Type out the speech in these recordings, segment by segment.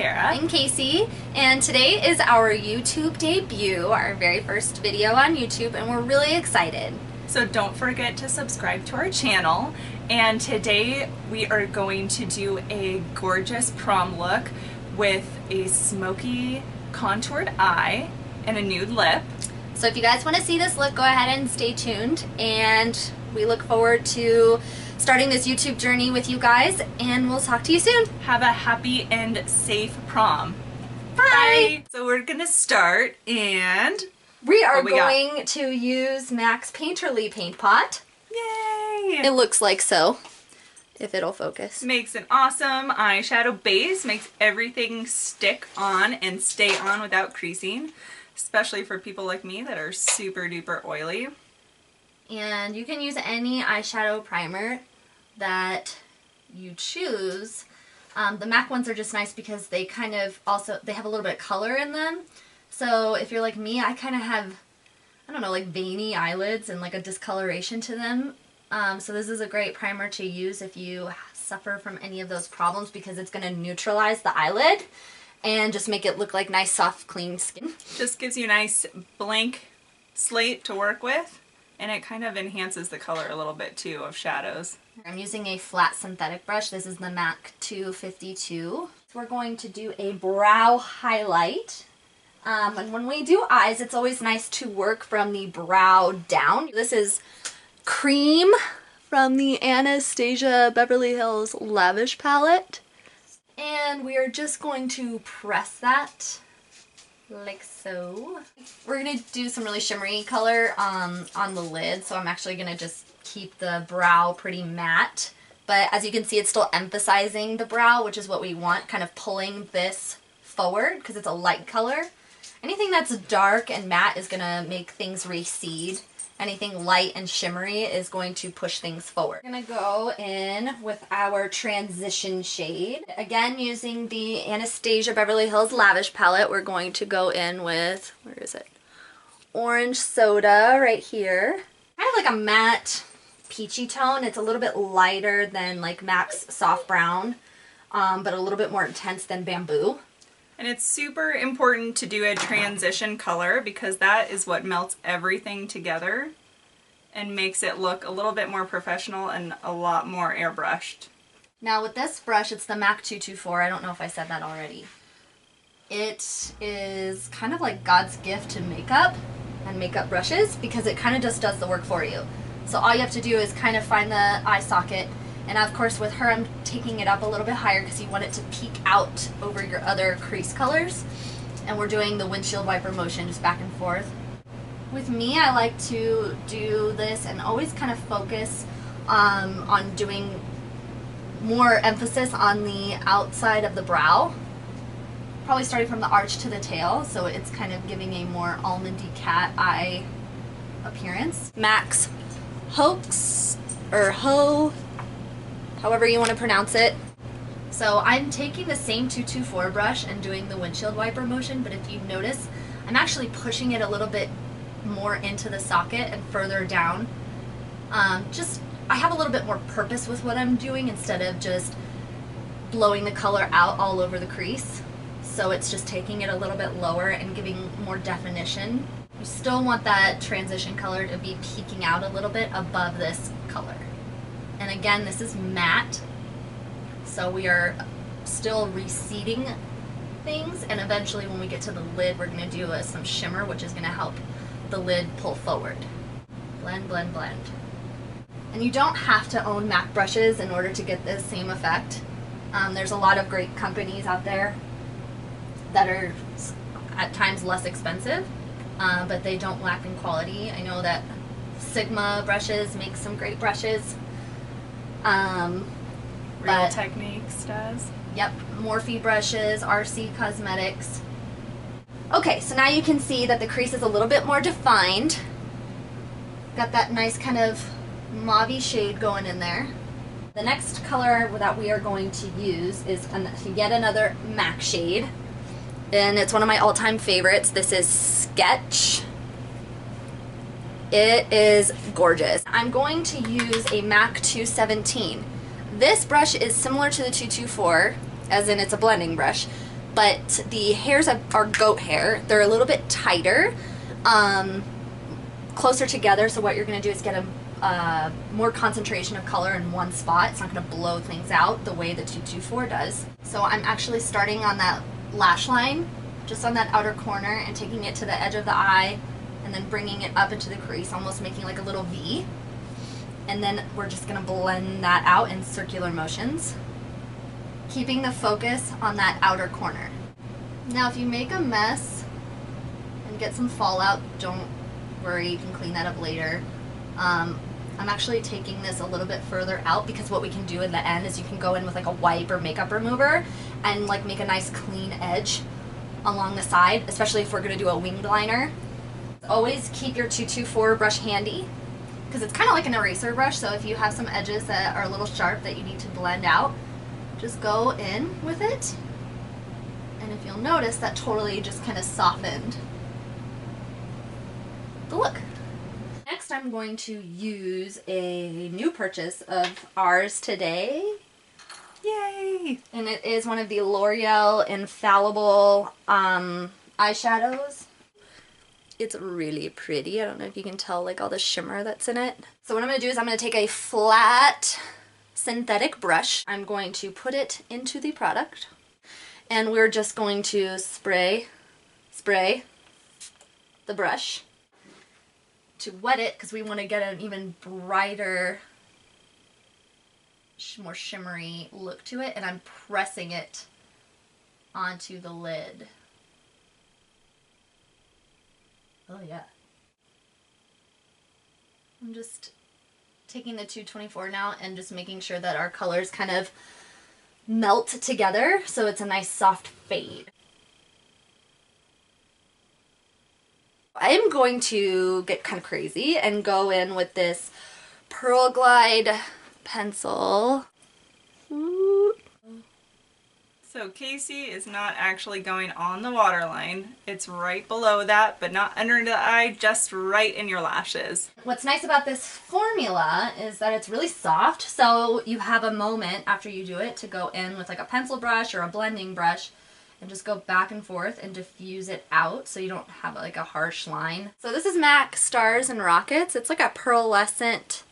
Tara. I'm Casey, and today is our YouTube debut, our very first video on YouTube, and we're really excited. So don't forget to subscribe to our channel, and today we are going to do a gorgeous prom look with a smoky contoured eye and a nude lip. So if you guys want to see this look, go ahead and stay tuned, and we look forward to starting this YouTube journey with you guys, and we'll talk to you soon. Have a happy and safe prom. Bye! So we're gonna start, and we are going to use MAC's Painterly paint pot. Yay! It looks like so, if it'll focus. Makes an awesome eyeshadow base, makes everything stick on and stay on without creasing, especially for people like me that are super duper oily. And you can use any eyeshadow primer that you choose. The MAC ones are just nice because they kind of also, they have a little bit of color in them. So if you're like me, I kind of have, I don't know, like veiny eyelids and like a discoloration to them. So this is a great primer to use if you suffer from any of those problems, because it's going to neutralize the eyelid and just make it look like nice, soft, clean skin. Just gives you a nice blank slate to work with. And it kind of enhances the color a little bit too of shadows. I'm using a flat synthetic brush. This is the MAC 252. So we're going to do a brow highlight. And when we do eyes, it's always nice to work from the brow down. This is Cream from the Anastasia Beverly Hills Lavish palette. And we are just going to press that like so. We're going to do some really shimmery color on the lid, so I'm actually going to just keep the brow pretty matte. But as you can see, it's still emphasizing the brow, which is what we want, kind of pulling this forward because it's a light color. Anything that's dark and matte is going to make things recede. Anything light and shimmery is going to push things forward. We're going to go in with our transition shade. Again, using the Anastasia Beverly Hills Lavish palette, we're going to go in with, where is it? Orange Soda right here. Kind of like a matte peachy tone. It's a little bit lighter than like MAC's Soft Brown, but a little bit more intense than Bamboo. And it's super important to do a transition color because that is what melts everything together and makes it look a little bit more professional and a lot more airbrushed. Now with this brush, it's the MAC 224. I don't know if I said that already. It is kind of like God's gift to makeup and makeup brushes because it kind of just does the work for you. So all you have to do is kind of find the eye socket. And of course with her, I'm taking it up a little bit higher because you want it to peek out over your other crease colors. And we're doing the windshield wiper motion just back and forth. With me, I like to do this and always kind of focus on doing more emphasis on the outside of the brow. Probably starting from the arch to the tail, so it's kind of giving a more almondy cat eye appearance. MAC's Haux, or Haux, however you want to pronounce it. So I'm taking the same 224 brush and doing the windshield wiper motion, but if you notice, I'm actually pushing it a little bit more into the socket and further down. I have a little bit more purpose with what I'm doing instead of just blowing the color out all over the crease. So it's just taking it a little bit lower and giving more definition. You still want that transition color to be peeking out a little bit above this color. And again, this is matte, so we are still receding things, and eventually when we get to the lid, we're going to do some shimmer, which is going to help the lid pull forward. Blend, blend, blend. And you don't have to own MAC brushes in order to get this same effect. There's a lot of great companies out there that are at times less expensive, but they don't lack in quality. I know that Sigma brushes make some great brushes. Real Techniques does. Yep, Morphe brushes, RC Cosmetics. Okay, so now you can see that the crease is a little bit more defined. Got that nice kind of mauve-y shade going in there. The next color that we are going to use is yet another MAC shade. And it's one of my all-time favorites. This is Sketch. It is gorgeous. I'm going to use a MAC 217. This brush is similar to the 224, as in it's a blending brush, but the hairs are goat hair. They're a little bit tighter, closer together, so what you're going to do is get a more concentration of color in one spot. It's not going to blow things out the way the 224 does. So I'm actually starting on that lash line, just on that outer corner, and taking it to the edge of the eye, and then bringing it up into the crease, almost making like a little V. And then we're just going to blend that out in circular motions, keeping the focus on that outer corner. Now if you make a mess and get some fallout, don't worry, you can clean that up later. I'm actually taking this a little bit further out because what we can do in the end is you can go in with like a wipe or makeup remover and like make a nice clean edge along the side, especially if we're going to do a winged liner. Always keep your 224 brush handy because it's kind of like an eraser brush, so if you have some edges that are a little sharp that you need to blend out, just go in with it. And if you'll notice, that totally just kind of softened the look. Next, I'm going to use a new purchase of ours today. Yay! And it is one of the Loreal Infallible eyeshadows. It's really pretty. I don't know if you can tell like all the shimmer that's in it. So what I'm going to do is I'm going to take a flat synthetic brush. I'm going to put it into the product. And we're just going to spray the brush to wet it because we want to get an even brighter, more shimmery look to it, and I'm pressing it onto the lid. Oh yeah. I'm just taking the 224 now and just making sure that our colors kind of melt together so it's a nice soft fade. I'm going to get kind of crazy and go in with this Pearl Glide pencil. Ooh. So Casey is not actually going on the waterline. It's right below that, but not under the eye, just right in your lashes. What's nice about this formula is that it's really soft, so you have a moment after you do it to go in with like a pencil brush or a blending brush and just go back and forth and diffuse it out so you don't have like a harsh line. So this is MAC Stars and Rockets. It's like a pearlescent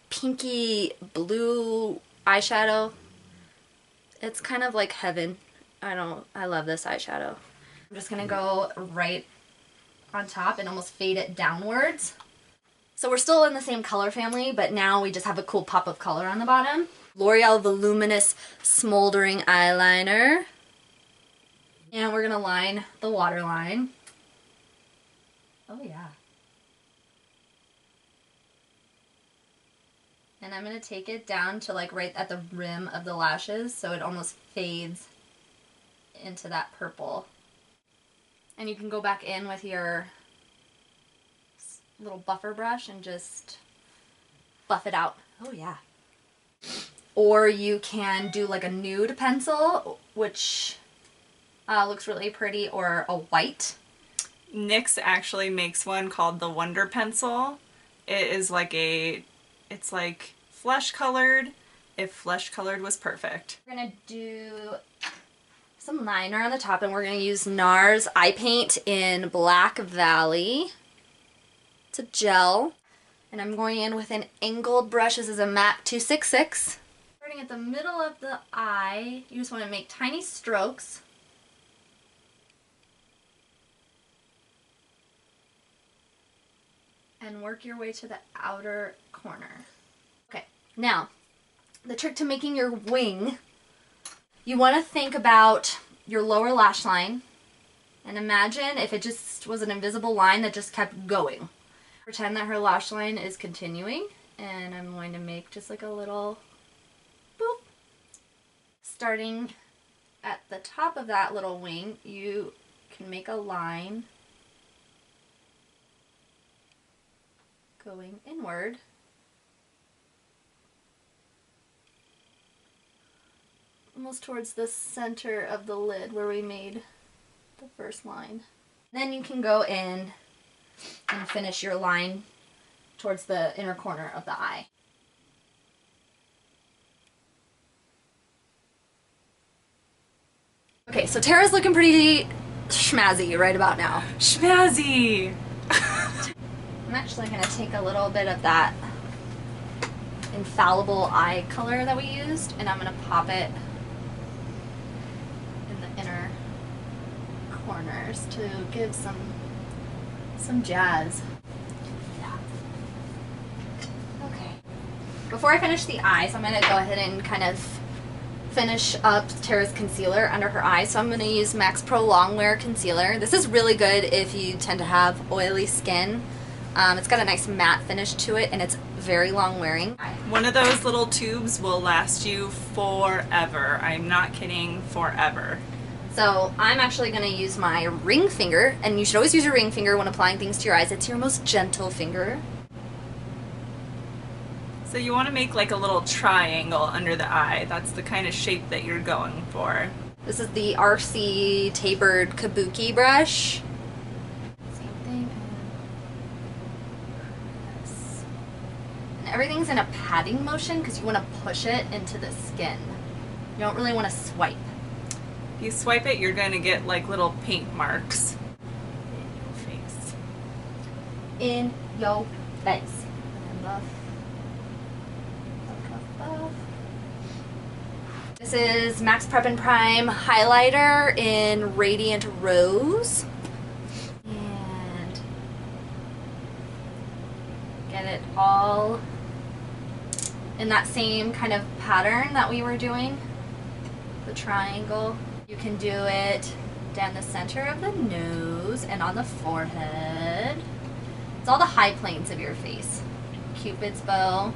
pinky blue eyeshadow. It's kind of like heaven. I love this eyeshadow. I'm just gonna go right on top and almost fade it downwards. So we're still in the same color family, but now we just have a cool pop of color on the bottom. L'Oreal Voluminous Smoldering Eyeliner. And we're gonna line the waterline. Oh yeah. And I'm going to take it down to like right at the rim of the lashes so it almost fades into that purple. And you can go back in with your little buffer brush and just buff it out. Oh yeah. Or you can do like a nude pencil, which looks really pretty, or a white. NYX actually makes one called the Wonder Pencil. It is like it's like flesh colored, if flesh colored was perfect. We're gonna do some liner on the top, and we're gonna use Nars Eye Paint in Black Valley. It's a gel, and I'm going in with an angled brush. This is a MAC 266. Starting at the middle of the eye, you just want to make tiny strokes. And work your way to the outer corner. Okay, now, the trick to making your wing, you want to think about your lower lash line and imagine if it just was an invisible line that just kept going. Pretend that her lash line is continuing, and I'm going to make just like a little boop. Starting at the top of that little wing, you can make a line going inward. Almost towards the center of the lid where we made the first line. Then you can go in and finish your line towards the inner corner of the eye. Okay, so Tara's looking pretty schmazzy right about now. Schmazzy! I'm actually going to take a little bit of that Infallible eye color that we used, and I'm going to pop it in the inner corners to give some jazz. Yeah. Okay. Before I finish the eyes, I'm going to go ahead and kind of finish up Tara's concealer under her eyes. So I'm going to use MAC's Pro Longwear Concealer. This is really good if you tend to have oily skin. It's got a nice matte finish to it, and it's very long wearing. One of those little tubes will last you forever. I'm not kidding, forever. So I'm actually going to use my ring finger, and you should always use your ring finger when applying things to your eyes. It's your most gentle finger. So you want to make like a little triangle under the eye. That's the kind of shape that you're going for. This is the RC Tapered Kabuki brush. Same thing. And everything's in a patting motion because you want to push it into the skin. You don't really want to swipe. If you swipe it, you're going to get like little paint marks in your face. In your face. And buff. This is MAC's Prep and Prime highlighter in Radiant Rose. And get it all in that same kind of pattern that we were doing, the triangle. You can do it down the center of the nose and on the forehead. It's all the high planes of your face. Cupid's bow,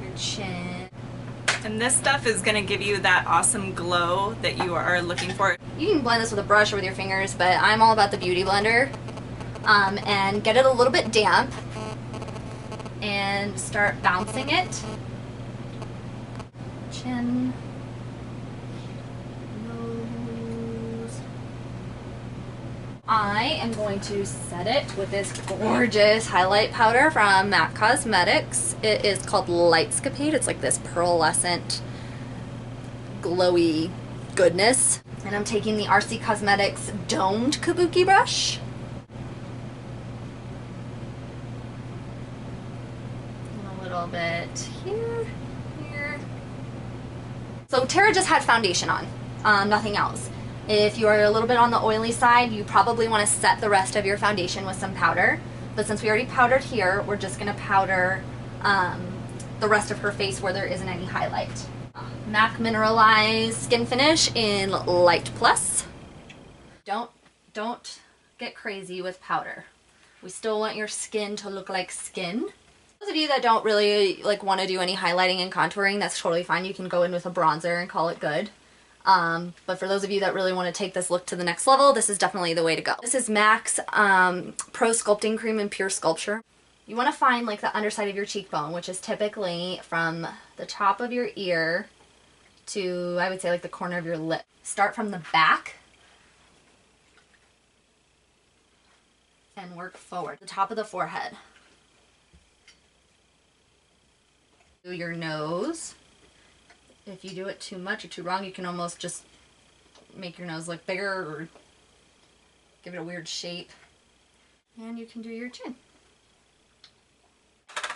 your chin. And this stuff is going to give you that awesome glow that you are looking for. You can blend this with a brush or with your fingers, but I'm all about the beauty blender. And get it a little bit damp and start bouncing it. Chin, nose. I am going to set it with this gorgeous highlight powder from MAC Cosmetics. It is called Lightscapade. It's like this pearlescent, glowy goodness. And I'm taking the RC Cosmetics domed kabuki brush. And a little bit here, here. So Tara just had foundation on, nothing else. If you are a little bit on the oily side, you probably want to set the rest of your foundation with some powder. But since we already powdered here, we're just going to powder the rest of her face where there isn't any highlight. MAC Mineralize Skin Finish in Light Plus. Don't get crazy with powder. We still want your skin to look like skin. Those of you that don't really want to do any highlighting and contouring, that's totally fine. You can go in with a bronzer and call it good. But for those of you that really want to take this look to the next level, this is definitely the way to go. This is MAC's Pro Sculpting Cream in Pure Sculpture. You want to find like the underside of your cheekbone, which is typically from the top of your ear to, I would say, like the corner of your lip. Start from the back and work forward. The top of the forehead. Do your nose. If you do it too much or too wrong, you can almost just make your nose look bigger or give it a weird shape. And you can do your chin.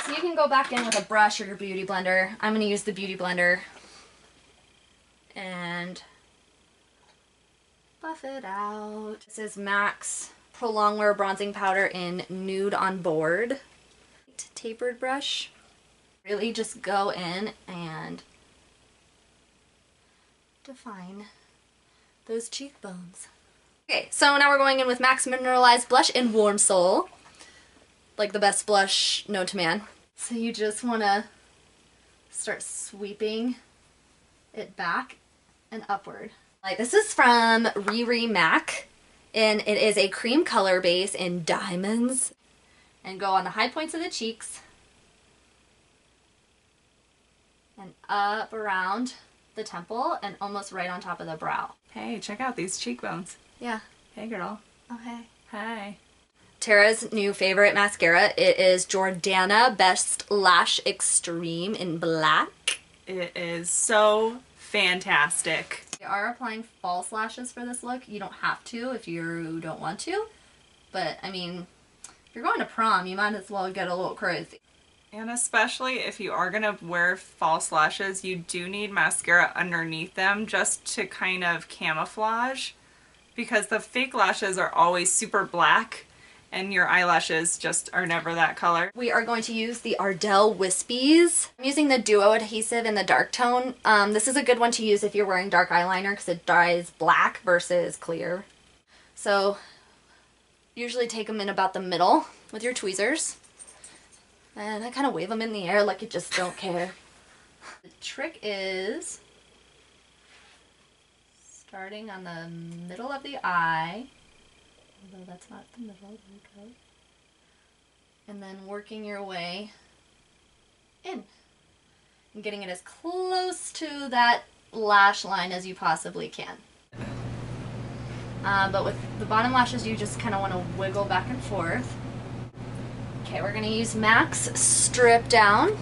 So you can go back in with a brush or your beauty blender. I'm going to use the beauty blender and buff it out. This is MAC's Pro Longwear Bronzing Powder in Nude on Board. Tapered brush. Really just go in and define those cheekbones. Okay, so now we're going in with MAC's Mineralize Blush in Warm Soul. Like the best blush known to man. So you just want to start sweeping it back and upward. Like this is from Riri MAC, and it is a cream color base in Diamonds. And go on the high points of the cheeks and up around the temple and almost right on top of the brow. Hey, check out these cheekbones. Yeah. Hey, girl. Oh, hey. Hi. Tara's new favorite mascara. It is Jordana Best Lash Extreme in black. It is so fantastic. We are applying false lashes for this look. You don't have to if you don't want to. But, I mean, if you're going to prom, you might as well get a little crazy. And especially if you are going to wear false lashes, you do need mascara underneath them just to kind of camouflage, because the fake lashes are always super black and your eyelashes just are never that color. We are going to use the Ardell Wispies. I'm using the Duo adhesive in the dark tone. This is a good one to use if you're wearing dark eyeliner because it dries black versus clear. So usually take them in about the middle with your tweezers. And I kind of wave them in the air like you just don't care. The trick is starting on the middle of the eye. Although that's not the middle, there we go. And then working your way in. And getting it as close to that lash line as you possibly can. But with the bottom lashes, you just kind of want to wiggle back and forth. Okay, we're going to use MAC's Stripdown.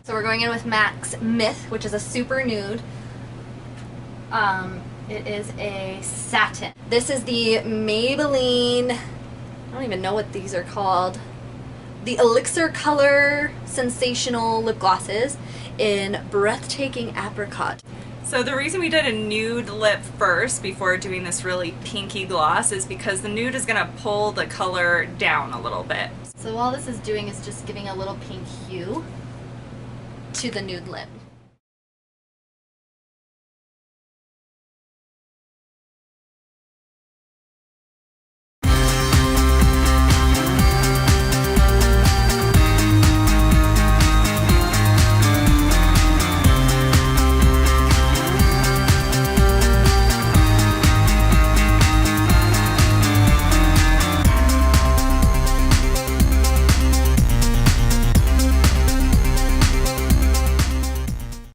So we're going in with MAC's Myth, which is a super nude. It is a satin. This is the Maybelline, I don't even know what these are called, the Elixir Color Sensational Lip Glosses in Breathtaking Apricot. So the reason we did a nude lip first before doing this really pinky gloss is because the nude is going to pull the color down a little bit. So all this is doing is just giving a little pink hue to the nude lip.